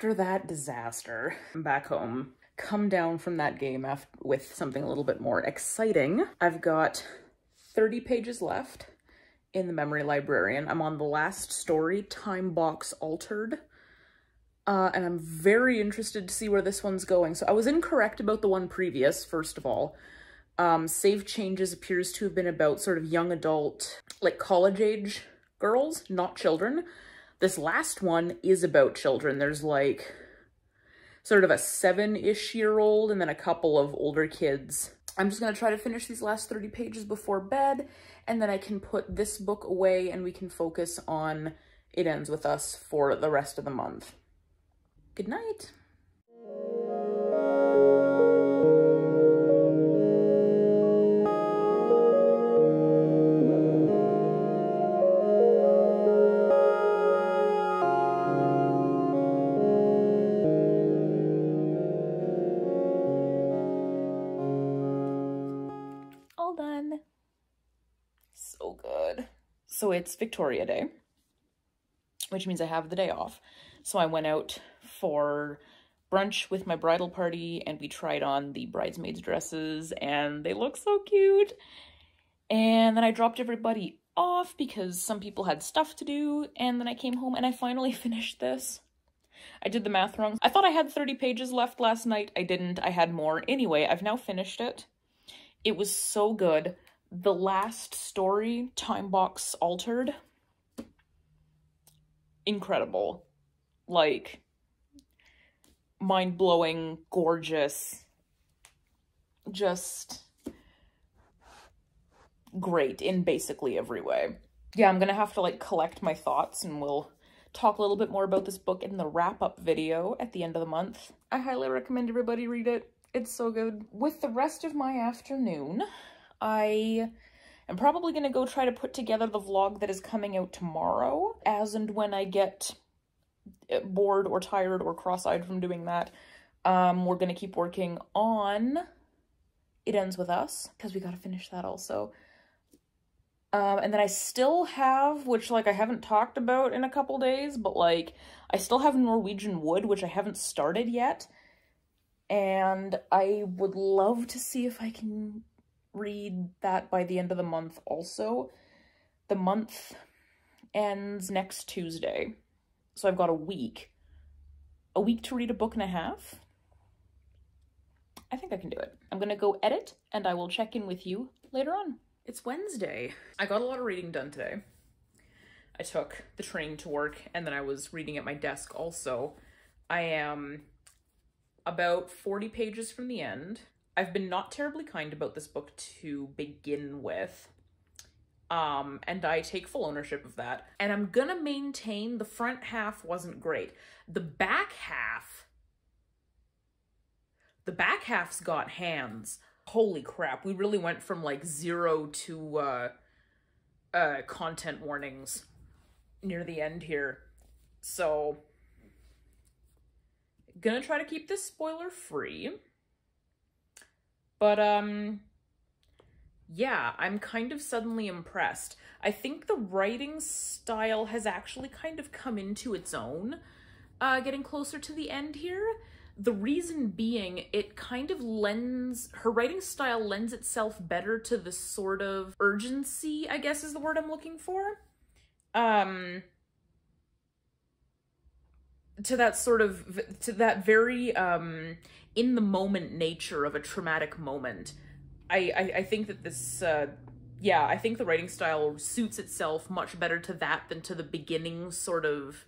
after that disaster, I'm back home. Come down from that game with something a little bit more exciting. I've got 30 pages left in the Memory Librarian. I'm on the last story, Time Box Altered. And I'm very interested to see where this one's going. So I was incorrect about the one previous, first of all. Save Changes appears to have been about sort of young adult, like college-age girls, not children. This last one is about children. There's like sort of a 7-ish year old and then a couple of older kids. I'm just gonna try to finish these last 30 pages before bed, and then I can put this book away and we can focus on It Ends With Us for the rest of the month. Good night. All done. So good. So it's Victoria Day, which means I have the day off. So I went out for brunch with my bridal party and we tried on the bridesmaids dresses and they look so cute. And then I dropped everybody off because some people had stuff to do, and then I came home and I finally finished this. I did the math wrong. I thought I had 30 pages left last night. I didn't. I had more. Anyway, I've now finished it. It was so good. The last story, Time Box Altered, incredible. Like, mind-blowing, gorgeous, just great in basically every way. Yeah, I'm gonna have to like collect my thoughts and we'll talk a little bit more about this book in the wrap-up video at the end of the month. I highly recommend everybody read it. It's so good. With the rest of my afternoon, I am probably gonna go try to put together the vlog that is coming out tomorrow, as and when I get bored or tired or cross-eyed from doing that. We're gonna keep working on It Ends With Us, because we gotta finish that also. And then I still have, which like I haven't talked about in a couple days, but like I still have Norwegian Wood, which I haven't started yet. And I would love to see if I can read that by the end of the month also. The month ends next Tuesday. So I've got a week to read a book and a half. I think I can do it. I'm gonna go edit and I will check in with you later on. It's Wednesday. I got a lot of reading done today. I took the train to work and then I was reading at my desk also. I am about 40 pages from the end. I've been not terribly kind about this book to begin with. And I take full ownership of that. And I'm gonna maintain the front half wasn't great. The back half's got hands. Holy crap, we really went from like 0 to content warnings near the end here. So, gonna try to keep this spoiler free. But yeah, I'm kind of suddenly impressed. I think the writing style has actually kind of come into its own, getting closer to the end here. The reason being, it kind of her writing style lends itself better to the sort of urgency, I guess is the word I'm looking for. To that very, in the moment nature of a traumatic moment. I think that this, yeah, I think the writing style suits itself much better to that than to the beginning sort of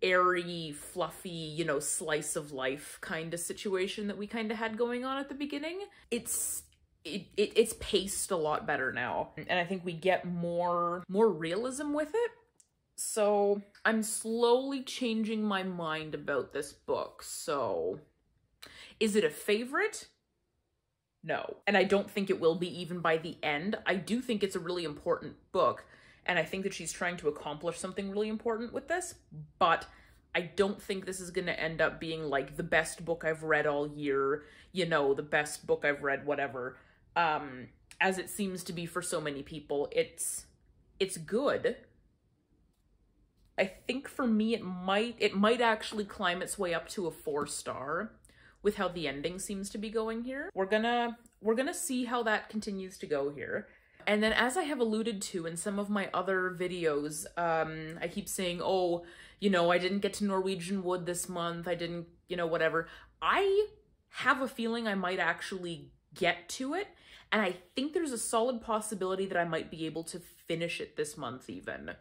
airy, fluffy, you know, slice of life kind of situation that we kind of had going on at the beginning. It's paced a lot better now, and I think we get more realism with it. So I'm slowly changing my mind about this book. So is it a favorite? No. And I don't think it will be even by the end. I do think it's a really important book, and I think that she's trying to accomplish something really important with this, but I don't think this is going to end up being like the best book I've read all year, you know, the best book I've read, whatever. As it seems to be for so many people. It's good. I think for me, it might actually climb its way up to a 4-star with how the ending seems to be going here. We're gonna see how that continues to go here. And then, as I have alluded to in some of my other videos, I keep saying, oh, you know, I didn't get to Norwegian Wood this month, I didn't, you know, whatever. I have a feeling I might actually get to it, and I think there's a solid possibility that I might be able to finish it this month even.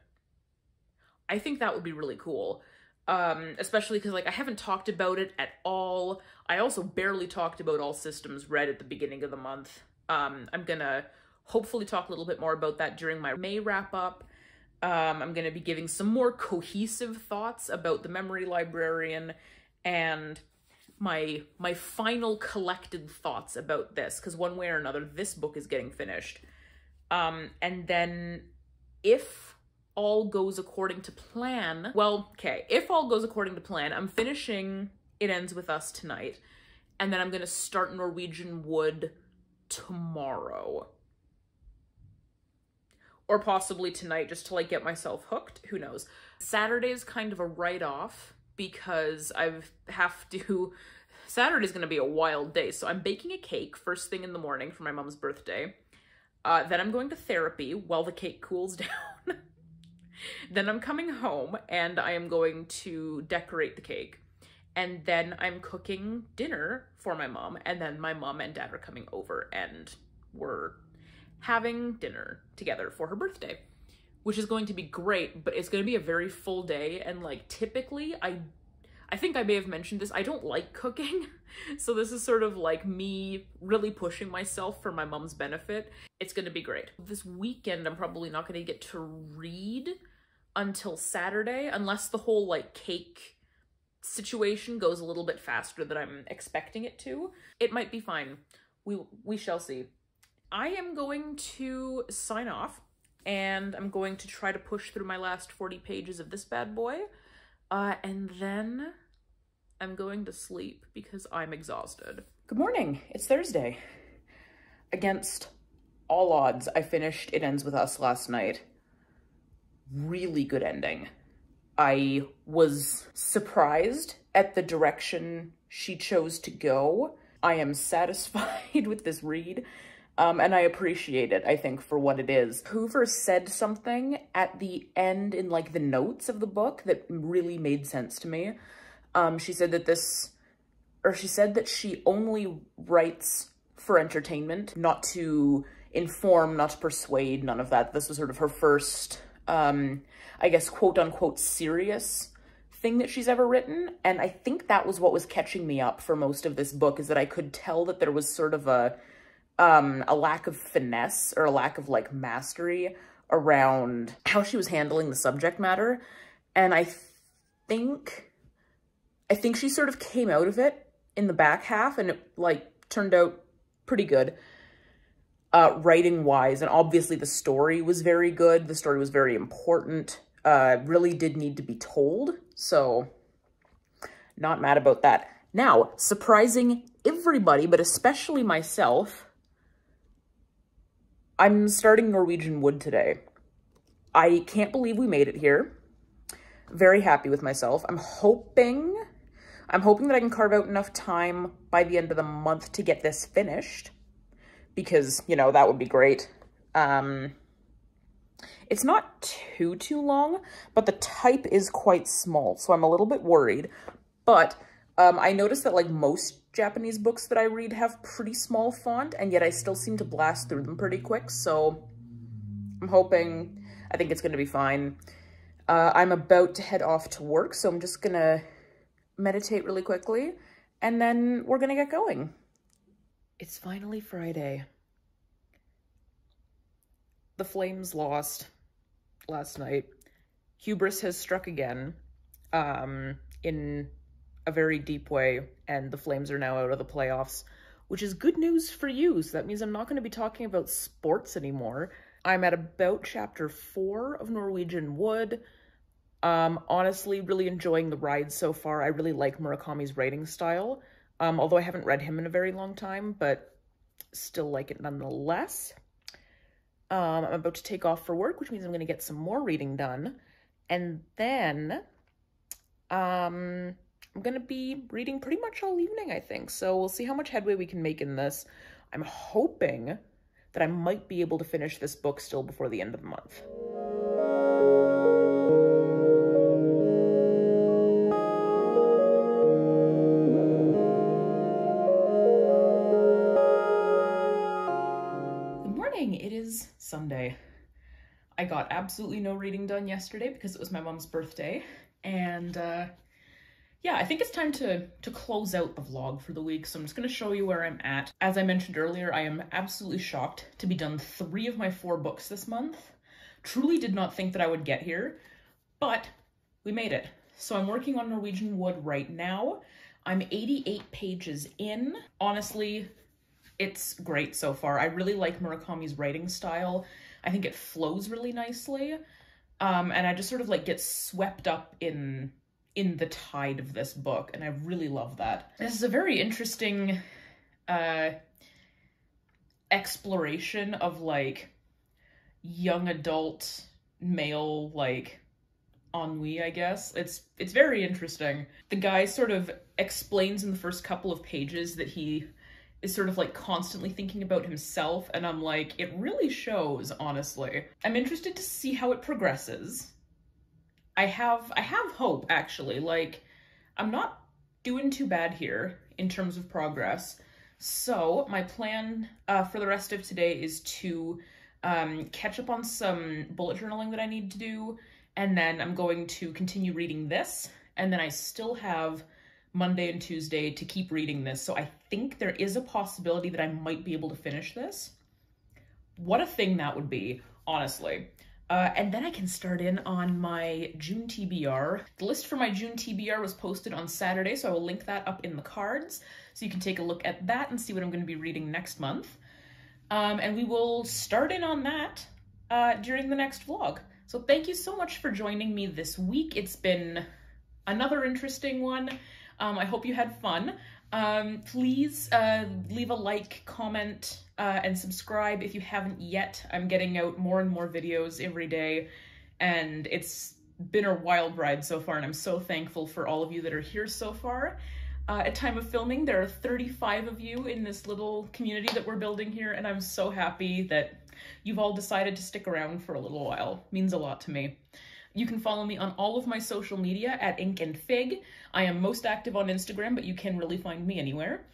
I think that would be really cool. Especially because, like, I haven't talked about it at all. I also barely talked about All Systems Red at the beginning of the month. I'm gonna hopefully talk a little bit more about that during my May wrap-up. I'm gonna be giving some more cohesive thoughts about The Memory Librarian and my final collected thoughts about this, because one way or another, this book is getting finished. And then if all goes according to plan, well, okay, if all goes according to plan, I'm finishing It Ends With Us tonight, and then I'm gonna start Norwegian Wood tomorrow. Or possibly tonight, just to, like, get myself hooked, who knows. Saturday is kind of a write-off, because Saturday's gonna be a wild day, so I'm baking a cake first thing in the morning for my mom's birthday. Then I'm going to therapy while the cake cools down. Then I'm coming home and I am going to decorate the cake. And then I'm cooking dinner for my mom, and then my mom and dad are coming over and we're having dinner together for her birthday, which is going to be great, but it's going to be a very full day. And, like, typically I think I may have mentioned this, I don't like cooking. So this is sort of like me really pushing myself for my mom's benefit. It's going to be great. This weekend, I'm probably not going to get to read until Saturday, unless the whole, like, cake situation goes a little bit faster than I'm expecting it to. It might be fine. We shall see. I am going to sign off, and I'm going to try to push through my last 40 pages of this bad boy, and then I'm going to sleep because I'm exhausted. Good morning. It's Thursday. Against all odds, I finished It Ends With Us last night. Really good ending. I was surprised at the direction she chose to go. I am satisfied with this read, and I appreciate it, I think, for what it is. Hoover said something at the end in, like, the notes of the book that really made sense to me. She said that she only writes for entertainment, not to inform, not to persuade, none of that. This was sort of her first, I guess, quote-unquote serious thing that she's ever written, and I think that was what was catching me up for most of this book, is that I could tell that there was sort of a lack of finesse, or a lack of, like, mastery around how she was handling the subject matter, and I think she sort of came out of it in the back half, and it, like, turned out pretty good, writing-wise, and obviously the story was very good, the story was very important, really did need to be told, so not mad about that. Now, surprising everybody, but especially myself, I'm starting Norwegian Wood today. I can't believe we made it here. Very happy with myself. I'm hoping that I can carve out enough time by the end of the month to get this finished, because, you know, that would be great. It's not too long, but the type is quite small, so I'm a little bit worried. But I noticed that, like, most Japanese books that I read have pretty small font, and yet I still seem to blast through them pretty quick, so I think it's going to be fine. I'm about to head off to work, so I'm just going to meditate really quickly, and then we're going to get going. It's finally Friday. The Flames lost last night. Hubris has struck again, in a very deep way, and the Flames are now out of the playoffs, which is good news for you. So that means I'm not going to be talking about sports anymore. I'm at about chapter 4 of Norwegian Wood. Honestly, really enjoying the ride so far. I really like Murakami's writing style, although I haven't read him in a very long time, but still like it nonetheless. I'm about to take off for work, which means I'm going to get some more reading done. And then I'm gonna be reading pretty much all evening, I think. So we'll see how much headway we can make in this. I'm hoping that I might be able to finish this book still before the end of the month. Good morning, it is Sunday. I got absolutely no reading done yesterday because it was my mom's birthday, and yeah, I think it's time to close out the vlog for the week, so I'm just going to show you where I'm at. As I mentioned earlier, I am absolutely shocked to be done 3 of my 4 books this month. Truly did not think that I would get here, but we made it. So I'm working on Norwegian Wood right now. I'm 88 pages in. Honestly, it's great so far. I really like Murakami's writing style. I think it flows really nicely, and I just sort of like get swept up in the tide of this book, and I really love that. This is a very interesting exploration of like young adult male like ennui, I guess. It's very interesting. The guy sort of explains in the first couple of pages that he is sort of like constantly thinking about himself, and I'm like, it really shows, honestly. I'm interested to see how it progresses. I have hope, actually. Like, I'm not doing too bad here in terms of progress. So my plan for the rest of today is to catch up on some bullet journaling that I need to do, and then I'm going to continue reading this, and then I still have Monday and Tuesday to keep reading this. So I think there is a possibility that I might be able to finish this. What a thing that would be, honestly. And then I can start in on my June TBR. The list for my June TBR was posted on Saturday, so I will link that up in the cards, so you can take a look at that and see what I'm going to be reading next month. And we will start in on that during the next vlog. So thank you so much for joining me this week. It's been another interesting one. I hope you had fun. Please leave a like, comment, and subscribe if you haven't yet. I'm getting out more and more videos every day, and it's been a wild ride so far, and I'm so thankful for all of you that are here so far. At time of filming, there are 35 of you in this little community that we're building here, and I'm so happy that you've all decided to stick around for a little while. It means a lot to me. You can follow me on all of my social media at Ink and Fig. I am most active on Instagram, but you can really find me anywhere.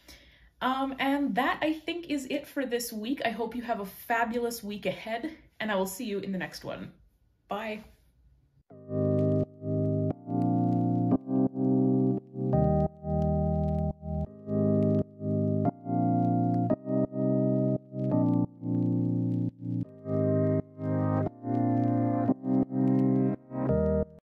And that, I think, is it for this week. I hope you have a fabulous week ahead, and I will see you in the next one. Bye.